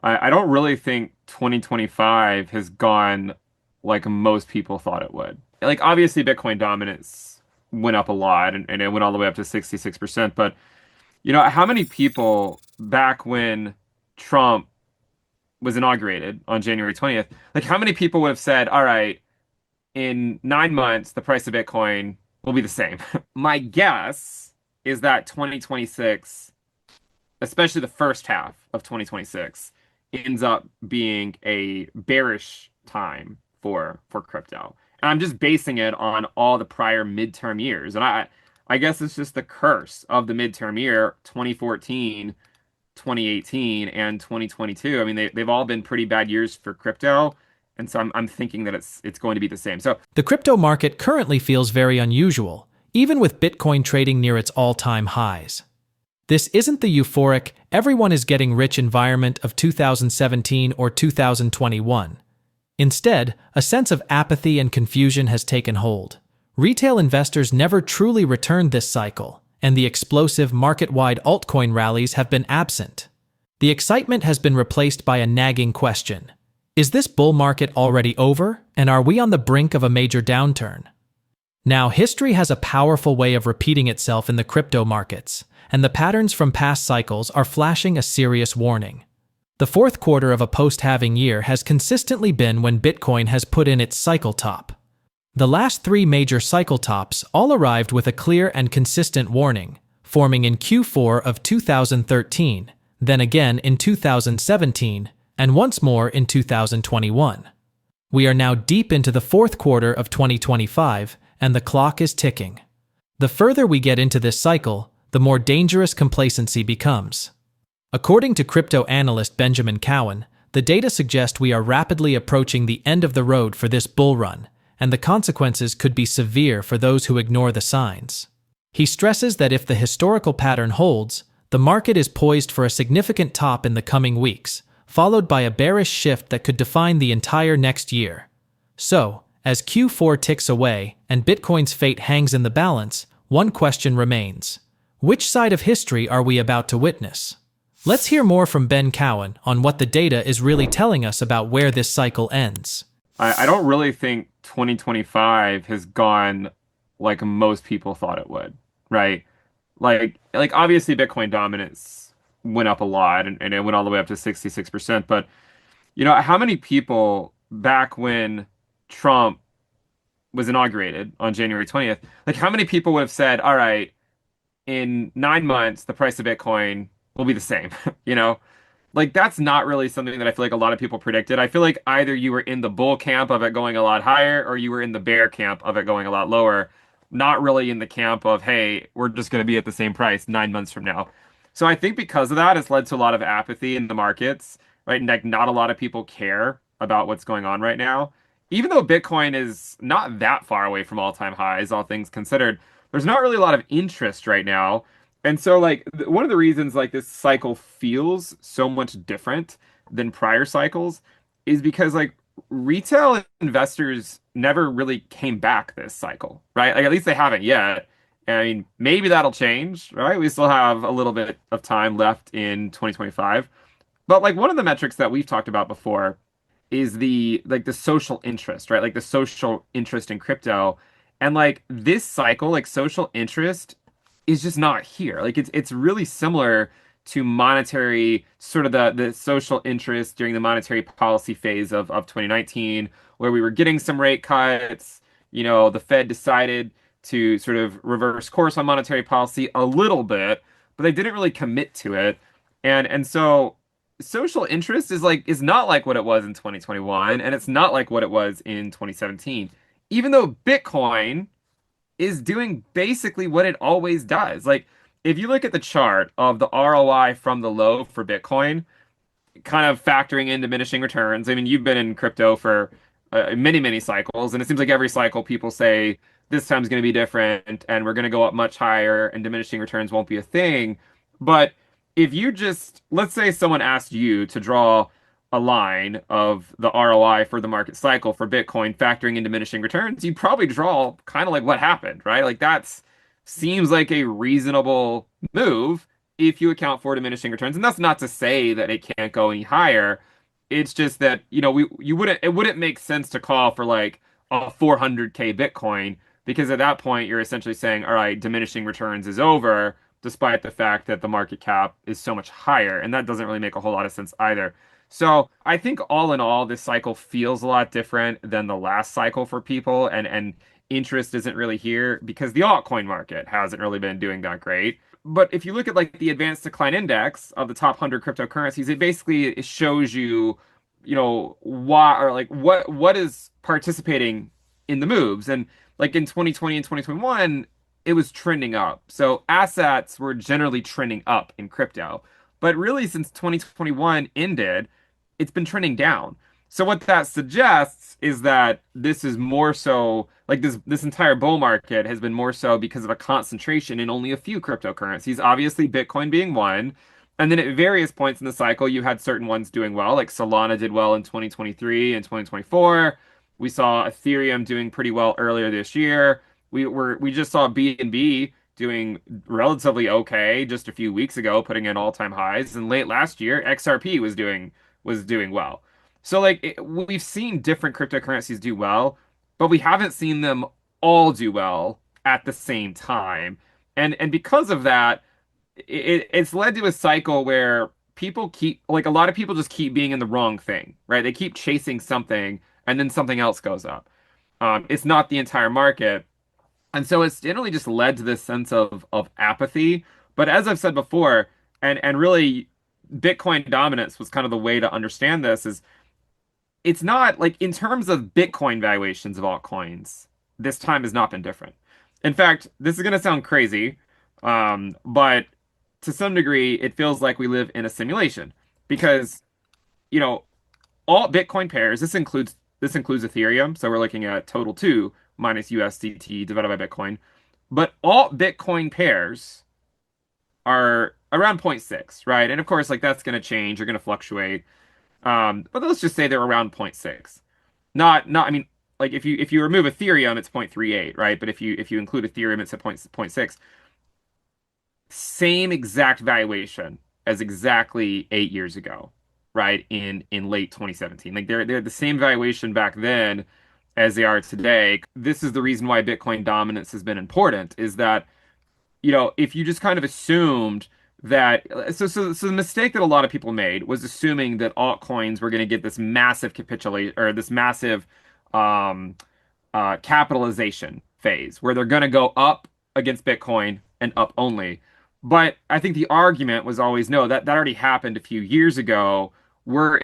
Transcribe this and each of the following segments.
I don't really think 2025 has gone like most people thought it would. Like obviously Bitcoin dominance went up a lot and it went all the way up to 66%. But how many people back when Trump was inaugurated on January 20th, like how many people would have said, all right, in 9 months, the price of Bitcoin will be the same? My guess is that 2026, especially the first half of 2026, ends up being a bearish time for crypto. And I'm just basing it on all the prior midterm years. And I guess it's just the curse of the midterm year, 2014, 2018, and 2022. I mean, they've all been pretty bad years for crypto. And so I'm thinking that it's going to be the same. So The crypto market currently feels very unusual, even with Bitcoin trading near its all-time highs. This isn't the euphoric, everyone is getting rich environment of 2017 or 2021. Instead, a sense of apathy and confusion has taken hold. Retail investors never truly returned this cycle, and the explosive market-wide altcoin rallies have been absent. The excitement has been replaced by a nagging question. Is this bull market already over, and are we on the brink of a major downturn? Now, history has a powerful way of repeating itself in the crypto markets, and the patterns from past cycles are flashing a serious warning. The fourth quarter of a post-halving year has consistently been when Bitcoin has put in its cycle top. The last three major cycle tops all arrived with a clear and consistent warning, forming in Q4 of 2013, then again in 2017, and once more in 2021. We are now deep into the fourth quarter of 2025, and the clock is ticking. The further we get into this cycle, the more dangerous complacency becomes. According to crypto analyst Benjamin Cowen, the data suggest we are rapidly approaching the end of the road for this bull run, and the consequences could be severe for those who ignore the signs. He stresses that if the historical pattern holds, the market is poised for a significant top in the coming weeks, followed by a bearish shift that could define the entire next year. So, as Q4 ticks away and Bitcoin's fate hangs in the balance, one question remains. Which side of history are we about to witness? Let's hear more from Ben Cowen on what the data is really telling us about where this cycle ends. I don't really think 2025 has gone like most people thought it would, right? Like obviously Bitcoin dominance went up a lot and it went all the way up to 66%. But how many people back when Trump was inaugurated on January 20th, like how many people would have said, all right, in 9 months, the price of Bitcoin will be the same, you know? Like that's not really something that I feel like a lot of people predicted. I feel like either you were in the bull camp of it going a lot higher or you were in the bear camp of it going a lot lower, not really in the camp of, hey, we're just going to be at the same price 9 months from now. So I think because of that, it's led to a lot of apathy in the markets, right? And like not a lot of people care about what's going on right now. Even though Bitcoin is not that far away from all-time highs, all things considered, there's not really a lot of interest right now. And so like one of the reasons like this cycle feels so much different than prior cycles is because like retail investors never really came back this cycle, right? Like at least they haven't yet. I mean, maybe that'll change, right? We still have a little bit of time left in 2025. But like one of the metrics that we've talked about before is the social interest, right? Like the social interest in crypto. And like this cycle, like social interest is just not here. Like it's really similar to monetary sort of the social interest during the monetary policy phase of 2019, where we were getting some rate cuts. The Fed decided to sort of reverse course on monetary policy a little bit, but they didn't really commit to it. And so social interest is not like what it was in 2021, and it's not like what it was in 2017. Even though Bitcoin is doing basically what it always does. Like if you look at the chart of the ROI from the low for Bitcoin, kind of factoring in diminishing returns. I mean, you've been in crypto for many, many cycles, and it seems like every cycle people say this time's going to be different and we're going to go up much higher and diminishing returns won't be a thing. But if you just, let's say someone asked you to draw a line of the ROI for the market cycle for Bitcoin factoring in diminishing returns, you'd probably draw kind of like what happened, right? Like that's seems like a reasonable move if you account for diminishing returns. And that's not to say that it can't go any higher. It's just that, it wouldn't make sense to call for like a 400K Bitcoin because at that point you're essentially saying, all right, diminishing returns is over, despite the fact that the market cap is so much higher. And that doesn't really make a whole lot of sense either. So I think all in all, this cycle feels a lot different than the last cycle for people, and interest isn't really here because the altcoin market hasn't really been doing that great. But if you look at like the advanced decline index of the top 100 cryptocurrencies, it shows you, why or like what is participating in the moves. And like in 2020 and 2021, it was trending up. So assets were generally trending up in crypto. But really, since 2021 ended, it's been trending down. So what that suggests is that this is more so like this entire bull market has been more so because of a concentration in only a few cryptocurrencies, obviously Bitcoin being one. And then at various points in the cycle, you had certain ones doing well, like Solana did well in 2023 and 2024. We saw Ethereum doing pretty well earlier this year. We just saw BNB doing relatively okay just a few weeks ago, putting in all-time highs. And late last year, XRP was doing well. So like we've seen different cryptocurrencies do well, but we haven't seen them all do well at the same time. And because of that, it's led to a cycle where people keep like a lot of people just keep being in the wrong thing, right? They keep chasing something and then something else goes up. It's not the entire market. And so it's generally just led to this sense of apathy. But as I've said before, and really Bitcoin dominance was kind of the way to understand this is it's not like in terms of Bitcoin valuations of altcoins, this time has not been different. In fact, this is going to sound crazy, but to some degree, it feels like we live in a simulation because, you know, all Bitcoin pairs, this includes Ethereum, so we're looking at total two minus USDT divided by Bitcoin, but all Bitcoin pairs are around zero point 0.6, right? And of course, like that's going to change, you're going to fluctuate. But let's just say they're around zero point 0.6. Not I mean like if you remove Ethereum it's 0.38, right? But if you include Ethereum it's at point point 0.6. Same exact valuation as exactly 8 years ago, right? In late 2017. Like they're the same valuation back then as they are today. This is the reason why Bitcoin dominance has been important is that if you just kind of assumed that, so the mistake that a lot of people made was assuming that altcoins were going to get this massive capitulate or this massive um, capitalization phase where they're going to go up against Bitcoin and up only. But I think the argument was always no, that already happened a few years ago. We're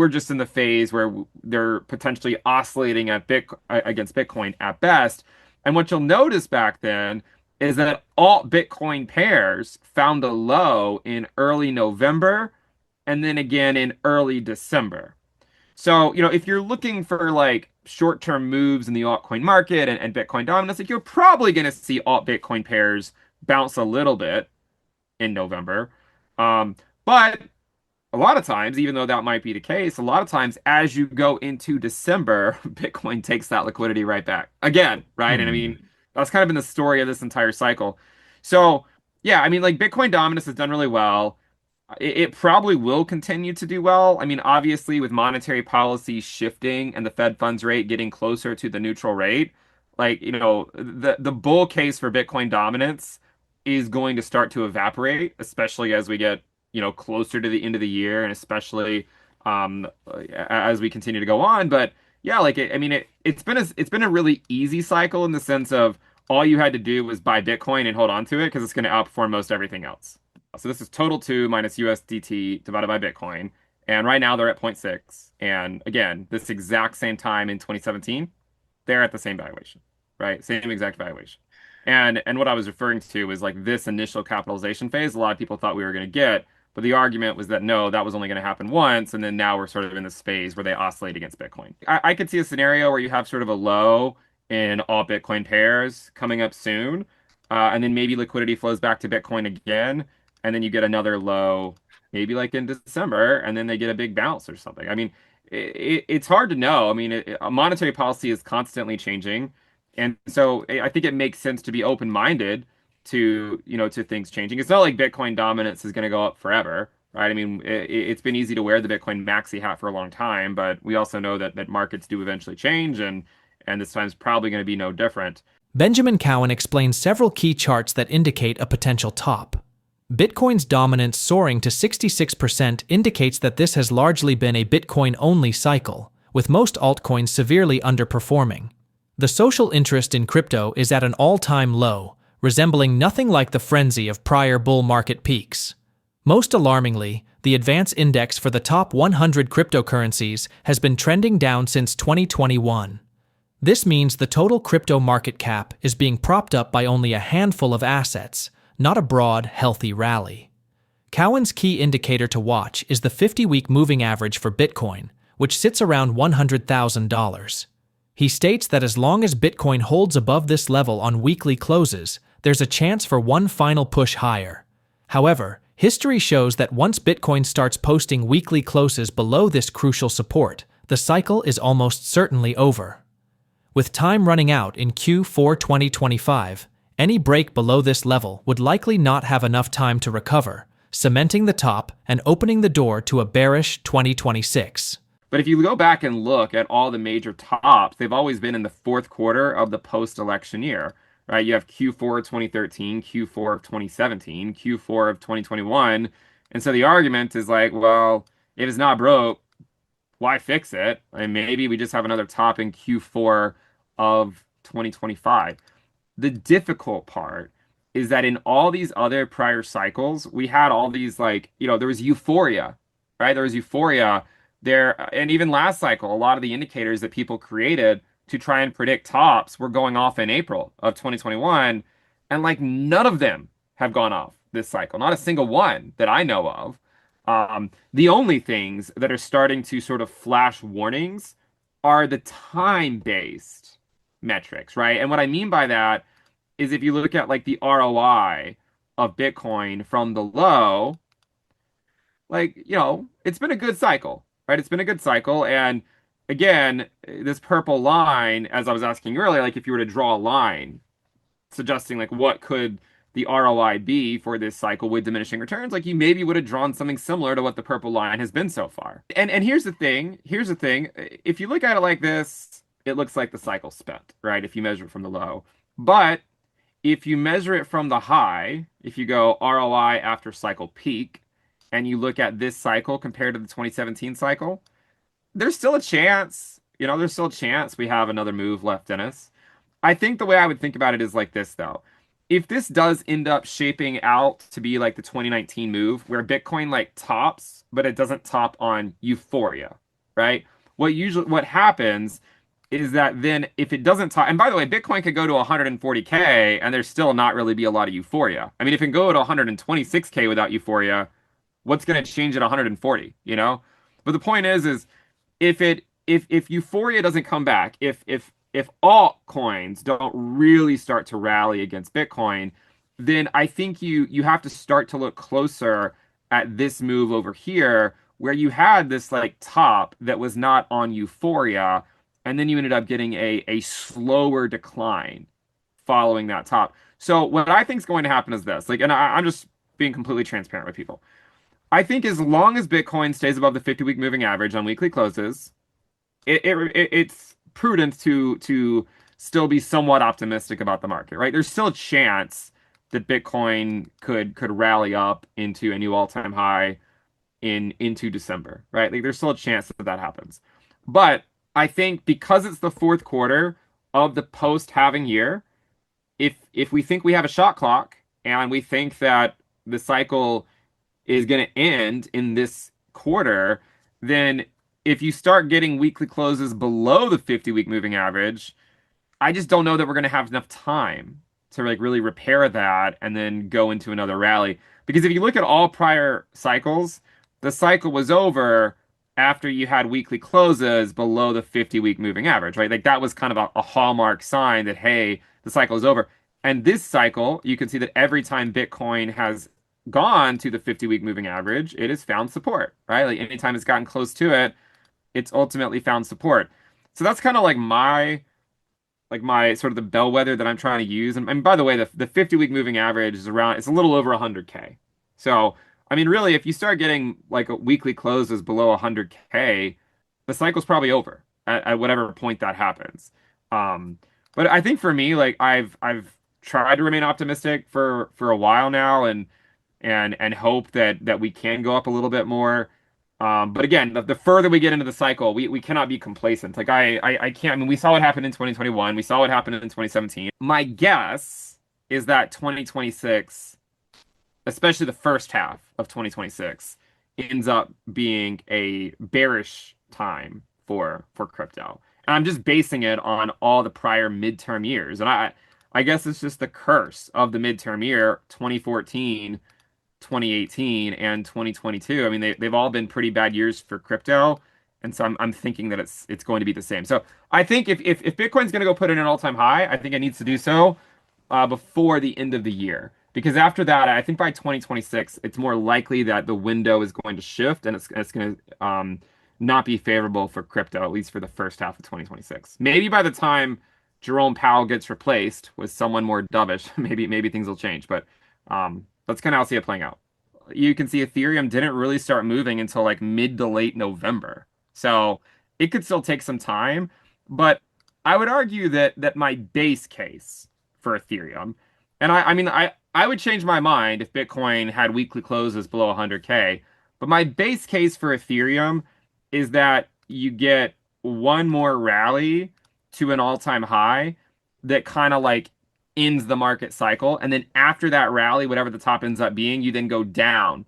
just in the phase where they're potentially oscillating against Bitcoin at best. And what you'll notice back then is that all Bitcoin pairs found a low in early November and then again in early December. So, if you're looking for like short-term moves in the altcoin market and Bitcoin dominance, like you're probably going to see alt Bitcoin pairs bounce a little bit in November. But a lot of times, even though that might be the case, a lot of times as you go into December, Bitcoin takes that liquidity right back again, right? And I Hmm. mean, that's kind of been the story of this entire cycle. So, yeah, I mean, like Bitcoin dominance has done really well. It probably will continue to do well. I mean, obviously, with monetary policy shifting and the Fed funds rate getting closer to the neutral rate, like, the bull case for Bitcoin dominance is going to start to evaporate, especially as we get, closer to the end of the year and especially as we continue to go on. But yeah, like I mean, it's been a really easy cycle in the sense of all you had to do was buy Bitcoin and hold on to it because it's going to outperform most everything else. So this is total 2 minus USDT divided by Bitcoin. And right now they're at zero point 0.6. And again, this exact same time in 2017, they're at the same valuation, right? Same exact valuation. And what I was referring to is like this initial capitalization phase, a lot of people thought we were going to get, but the argument was that no, that was only going to happen once, and then now we're sort of in this phase where they oscillate against Bitcoin. I could see a scenario where you have sort of a low in all Bitcoin pairs coming up soon, and then maybe liquidity flows back to Bitcoin again, and then you get another low, maybe like in December, and then they get a big bounce or something. I mean, it's hard to know. I mean, monetary policy is constantly changing, and so I think it makes sense to be open-minded to things changing. It's not like Bitcoin dominance is going to go up forever, right? I mean, it's been easy to wear the Bitcoin maxi hat for a long time, but we also know that markets do eventually change, and this time's probably going to be no different. Benjamin Cowen explains several key charts that indicate a potential top. Bitcoin's dominance soaring to 66% indicates that this has largely been a Bitcoin-only cycle, with most altcoins severely underperforming. The social interest in crypto is at an all-time low, resembling nothing like the frenzy of prior bull market peaks. Most alarmingly, the advance index for the top 100 cryptocurrencies has been trending down since 2021. This means the total crypto market cap is being propped up by only a handful of assets, not a broad, healthy rally. Cowen's key indicator to watch is the 50-week moving average for Bitcoin, which sits around $100,000. He states that as long as Bitcoin holds above this level on weekly closes, there's a chance for one final push higher. However, history shows that once Bitcoin starts posting weekly closes below this crucial support, the cycle is almost certainly over. With time running out in Q4 2025, any break below this level would likely not have enough time to recover, cementing the top and opening the door to a bearish 2026. But if you go back and look at all the major tops, they've always been in the fourth quarter of the post-election year, right? You have Q4 of 2013, Q4 of 2017, Q4 of 2021. And so the argument is like, well, if it's not broke, why fix it? And maybe we just have another top in Q4 of 2025. The difficult part is that in all these other prior cycles, we had all these there was euphoria, right? There was euphoria there. And even last cycle, a lot of the indicators that people created to try and predict tops were going off in April of 2021. And like none of them have gone off this cycle, not a single one that I know of. The only things that are starting to sort of flash warnings are the time-based metrics, right? And what I mean by that is if you look at like the ROI of Bitcoin from the low, it's been a good cycle, right? It's been a good cycle. And again, this purple line, as I was asking earlier, like if you were to draw a line suggesting like what could the ROI be for this cycle with diminishing returns, like you maybe would have drawn something similar to what the purple line has been so far. And here's the thing, if you look at it like this, it looks like the cycle spent, right? If you measure it from the low. But if you measure it from the high, if you go ROI after cycle peak, and you look at this cycle compared to the 2017 cycle, there's still a chance, there's still a chance we have another move left in us. I think the way I would think about it is like this, though. If this does end up shaping out to be like the 2019 move, where Bitcoin like tops, but it doesn't top on euphoria, right? What happens is that then if it doesn't top, and by the way, Bitcoin could go to 140K and there's still not really be a lot of euphoria. I mean, if it can go to 126K without euphoria, what's going to change at 140, But the point is if euphoria doesn't come back, if altcoins don't really start to rally against Bitcoin, then I think you have to start to look closer at this move over here where you had this like top that was not on euphoria, and then you ended up getting a slower decline following that top. So what I think is going to happen is this, and I'm just being completely transparent with people. I think as long as Bitcoin stays above the 50-week moving average on weekly closes, it's prudent to still be somewhat optimistic about the market, right? There's still a chance that Bitcoin could rally up into a new all-time high into December, right? Like there's still a chance that happens. But I think because it's the fourth quarter of the post-halving year, if we think we have a shot clock and we think that the cycle is going to end in this quarter, then if you start getting weekly closes below the 50-week moving average, I just don't know that we're going to have enough time to like really repair that and then go into another rally. Because if you look at all prior cycles, the cycle was over after you had weekly closes below the 50-week moving average, right? Like that was kind of a hallmark sign that, hey, the cycle is over. And this cycle, you can see that every time Bitcoin has gone to the 50-week moving average, it has found support, right? Like anytime it's gotten close to it, it's ultimately found support. So that's kind of like my like my sort of the bellwether that I'm trying to use. And by the way, the 50-week moving average is around, it's a little over 100K. So, I mean, really, if you start getting like a weekly closes below 100K, the cycle's probably over at whatever point that happens. Um, but I think for me, like I've tried to remain optimistic for a while now, and hope that we can go up a little bit more. But again, the further we get into the cycle, we cannot be complacent. Like I can't. I mean, we saw what happened in 2021. We saw what happened in 2017. My guess is that 2026, especially the first half of 2026, ends up being a bearish time for crypto. And I'm just basing it on all the prior midterm years. And I guess it's just the curse of the midterm year, 2014, 2018, and 2022. I mean, they've all been pretty bad years for crypto. And so I'm thinking that it's going to be the same. So I think if Bitcoin's going to go put in an all-time high, I think it needs to do so before the end of the year. Because after that, I think by 2026, it's more likely that the window is going to shift, and it's going to not be favorable for crypto, at least for the first half of 2026. Maybe by the time Jerome Powell gets replaced with someone more dovish, maybe things will change. But that's kind of how I see it playing out. You can see Ethereum didn't really start moving until like mid to late November. So it could still take some time, but I would argue that my base case for Ethereum, and I mean I would change my mind if Bitcoin had weekly closes below 100K, but my base case for Ethereum is that you get one more rally to an all-time high that kind of like ends the market cycle, and then after that rally, whatever the top ends up being, you then go down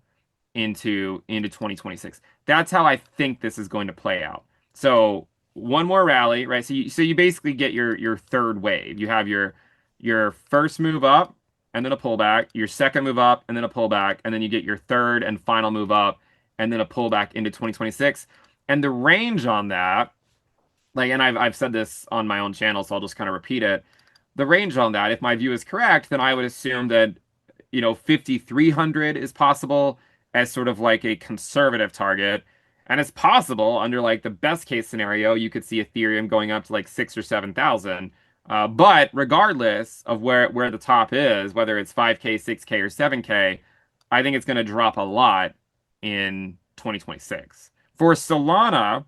into 2026. That's how I think this is going to play out. So one more rally, right? So you basically get your third wave. You have your first move up and then a pullback, your second move up and then a pullback, and then you get your third and final move up and then a pullback into 2026. And the range on that, like, and I've said this on my own channel, so I'll just kind of repeat it. The range on that, if my view is correct, then I would assume that 5,300 is possible as sort of like a conservative target. And it's possible under like the best case scenario, you could see Ethereum going up to like 6 or 7,000. But regardless of where the top is, whether it's 5K, 6K, or 7K, I think it's going to drop a lot in 2026. For Solana,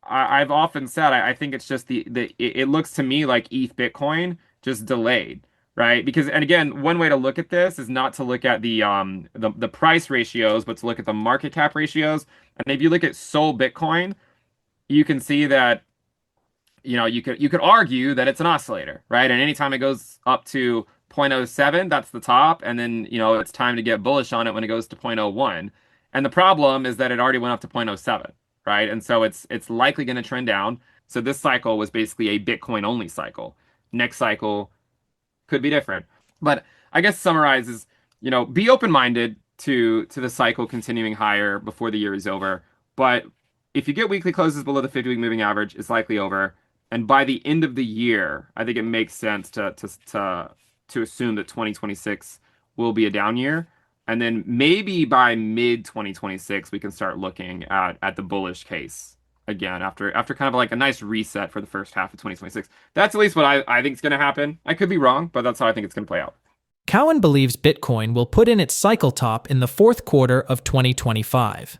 I've often said I think it's just it looks to me like ETH Bitcoin just delayed, right? Because, and again, one way to look at this is not to look at the price ratios, but to look at the market cap ratios. And if you look at Sol Bitcoin, you can see that you could argue that it's an oscillator, right? And anytime it goes up to zero point zero 0.07, that's the top, and then it's time to get bullish on it when it goes to 0.01. And the problem is that it already went up to 0.07, right? And so it's likely going to trend down. So this cycle was basically a Bitcoin only cycle. Next cycle could be different. But I guess summarizes, be open-minded to the cycle continuing higher before the year is over. But if you get weekly closes below the 50-week moving average, it's likely over. And by the end of the year, I think it makes sense to assume that 2026 will be a down year. And then maybe by mid 2026, we can start looking at the bullish case again after kind of like a nice reset for the first half of 2026. That's at least what I think is going to happen. I could be wrong, but that's how I think it's going to play out. Cowen believes Bitcoin will put in its cycle top in the fourth quarter of 2025.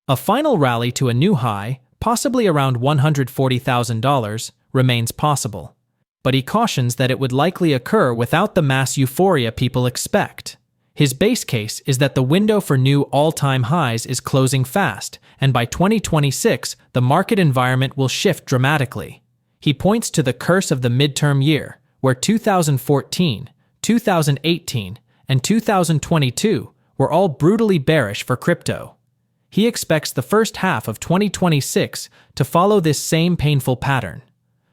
A final rally to a new high, possibly around $140,000, remains possible. But he cautions that it would likely occur without the mass euphoria people expect. His base case is that the window for new all-time highs is closing fast, and by 2026, the market environment will shift dramatically. He points to the curse of the midterm year, where 2014, 2018, and 2022 were all brutally bearish for crypto. He expects the first half of 2026 to follow this same painful pattern.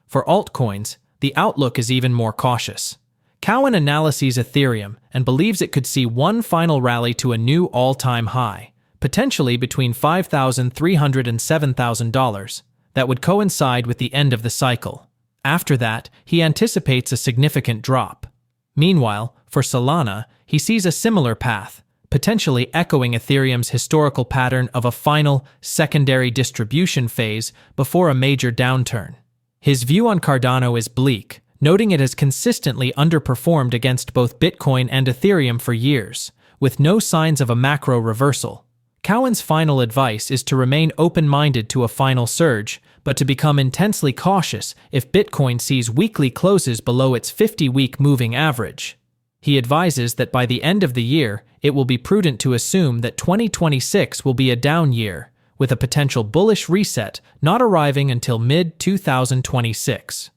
For altcoins, the outlook is even more cautious. Cowen analyses Ethereum and believes it could see one final rally to a new all-time high, potentially between $5,300 and $7,000, that would coincide with the end of the cycle. After that, he anticipates a significant drop. Meanwhile, for Solana, he sees a similar path, potentially echoing Ethereum's historical pattern of a final, secondary distribution phase before a major downturn. His view on Cardano is bleak, noting it has consistently underperformed against both Bitcoin and Ethereum for years, with no signs of a macro reversal. Cowen's final advice is to remain open-minded to a final surge, but to become intensely cautious if Bitcoin sees weekly closes below its 50-week moving average. He advises that by the end of the year, it will be prudent to assume that 2026 will be a down year, with a potential bullish reset not arriving until mid-2026.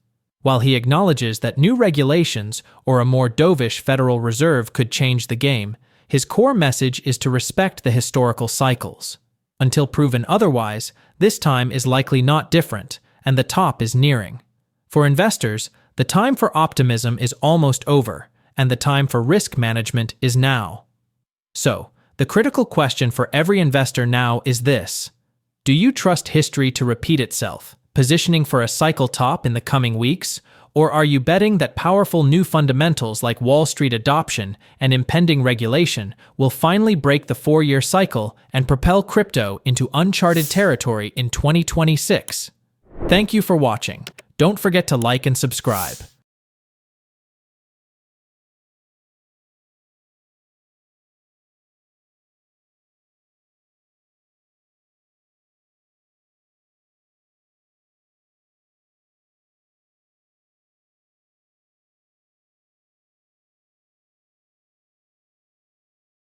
While he acknowledges that new regulations or a more dovish Federal Reserve could change the game, his core message is to respect the historical cycles. Until proven otherwise, this time is likely not different, and the top is nearing. For investors, the time for optimism is almost over, and the time for risk management is now. So, the critical question for every investor now is this: do you trust history to repeat itself, positioning for a cycle top in the coming weeks? Or are you betting that powerful new fundamentals like Wall Street adoption and impending regulation will finally break the 4-year cycle and propel crypto into uncharted territory in 2026? Thank you for watching. Don't forget to like and subscribe.